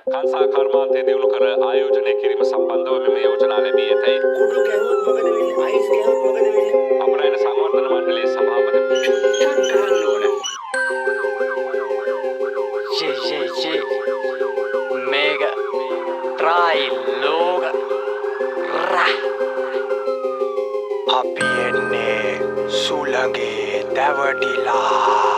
කංසා කර්මාන්තය දියුණු කර ආයෝජනය කිරීම සම්බන්ධව මෙම යෝජනා ලැබී ඇතැයි කුඩු ගැහුවොත් මොකද වෙන්නේ? අයිස් ගැහුවොත් මොකද වෙන්නේ? අපරායන සංවර්ධන මණ්ඩලයේ සභාපති ටක් ගහන්න ඕන. Mega Triloga Ra අපි එන්නේ සුළඟේ දැවටිලා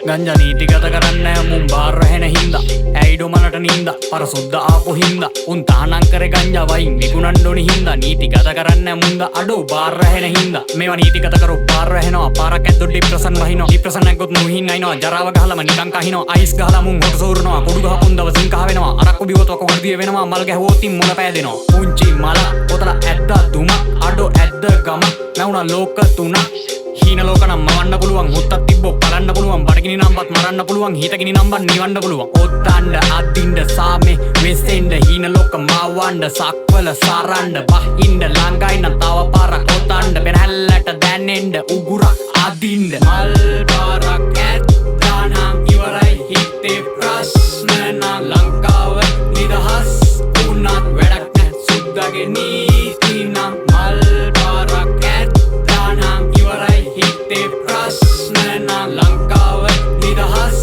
ගංජා නීතිගත කරන්න මුන් බාර රැහෙන හින්දා ඇයිඩෝ මලට නින්දා පරසුද්ද ආපු හින්දා උන් තහනම් කරේ ගංජා වයින් විකුණන්න ඕනි හින්දා නීතිගත කරන්න මුන්ද අඩෝ බාර රැහෙන හින්දා මේවා නීතිගත කරු බාර රැහෙනවා පාරක් ඇද්දෝ ડિප්‍රෙෂන් වහිනවා ඩිප්‍රෙෂන් නැග්ගොත් මුහින් අයිනවා ජරාව ගහලම නිකන් කහිනවා අයිස් ගහලා මුන් හොට සෝරනවා කුඩු ගහපුන් දවසින් කහ වෙනවා අරක්කු බිව්වොත් ඔක වර්දිය වෙනවා මල් ගැහුවොත් ඉන් මොළ පෑදෙනවා පුංචි මල පොතල ඇද්දා තුම අඩෝ ඇද්ද ගම නැවුණා ලෝක තුන හීන ලෝකනම් මවන්න පුළුවන් හොත්තක් තිබ්බො බලන්න පුළුවන් බඩගිනි නම්බත් මරන්න පුළුවන් හිතගිනි නම්බත් නිවන්න පුළුවන් ඔත්තන්න අදින්න සාමේ වෙස්සෙන්න හීන ලෝක මවන්න සක්වල සරන්න බහින්න ළඟයින්න තව පාරක් ඔතන්න පෙරහැල්ලට දැනෙන්න උගුරක් අදින්න මල් පාරක් ඇත්තානම් ඉවරයි හිතේ ප්‍රශ්න නා ලංකාව නිදහස් උනත් වැඩක් නැ සුද්දගේ නීති නම් මල් පාරක් ඇත්තානම් ඉවරයි හිතේ ප්‍රශ්න නා ලංකාව නිදහස්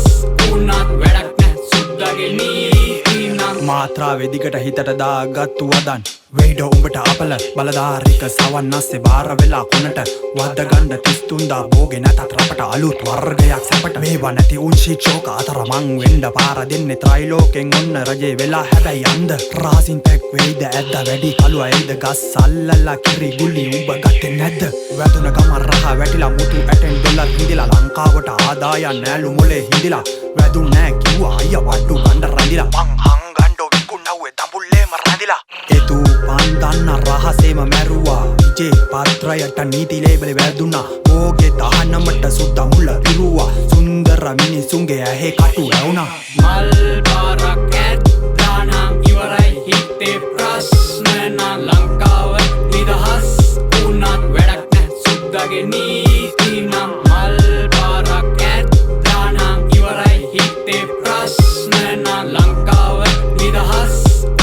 උනත් වැඩක් නැ සුද්දගේ නීති නම් මාත්‍රා වෙදිකට හිතට දාගත්තු වදන් වෙයිඩ උඹට අපල බලධාරික සවන් අස්සේ බාර වෙලා කොනට වද්ද ගණ්ඩ 33 බෝගේ නැතත් රපට අලුත් වර්ගයක් සැපට මේවා නැති උන් ශික්ෂෝක අතර මං වෙන්න පාර දෙන්නේ ත්‍රයිලෝකෙන් ඔන්න රජේ වෙලා හැබැයි අන්ද රාසින් පැක් වෙයිද ඇද්ද වැඩි කළුව එයිද ගස් අල්ලලා කිරි ගුලි උඹ ගත්තේ නැද්ද වැදුන ගම රහ වැටිලා මුතු ඇටෙන් ඩොලර් හිඳිලා ලංකාවට ආදායම් නෑලු මොලේ හිඳිලා වැදුන් නෑ කිව්වා අයියා වඩු ගණ්ඩ රඳිලා මං හංගණ්ඩෝ විකුණව්වේ දඹුල්ලේම රඳිලා එතු පන්දන්න රහසේම මැරුවා විජේ පත්‍රයට නීති ලේබලේ වැදුනා ඕගේ තහනමට සුද්ද මුල්ල පිරුවා සුන්දර මිනිසුන්ගේ ඇහේ කටු ඇවුනා මල් පාරක් ඇත්තානම් ඉවරයි හිතේ ප්‍රශ්න නා ලංකාව නිදහස් උනත් වැඩක් නැ සුද්දගේ නීති නම් මල් පාරක් ඇත්තානම් ඉවරයි හිතේ ප්‍රශ්න නා ලංකාව නිදහස්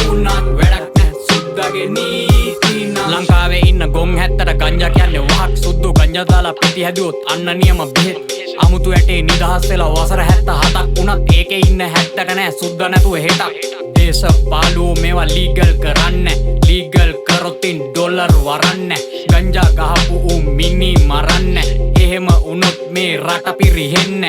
උනත් වැඩක් නැ සුද්දගේ නීති නම් ලංකාවේ ඉන්න ගොන් හැත්තට ගංජා කියන්නේ වහක් සුද්දු ගංජා දාලා පිටි හැදුවොත් අන්න නියම බෙහෙත් අමුතු ඇටේ නිදහස් වෙලා වසර 77ක් වුණත් ඒකේ ඉන්න 70ක නෑ සුද්ද නැතුව හෙටක් දේශපාලුවෝ මේවා ලීගල් කරන්න ලීගල් කරොතින් ඩොලර් වරන්න ගංජා ගහපු මිනි මරන්න එහෙම වුණොත් මේ රට පිරිහෙන්න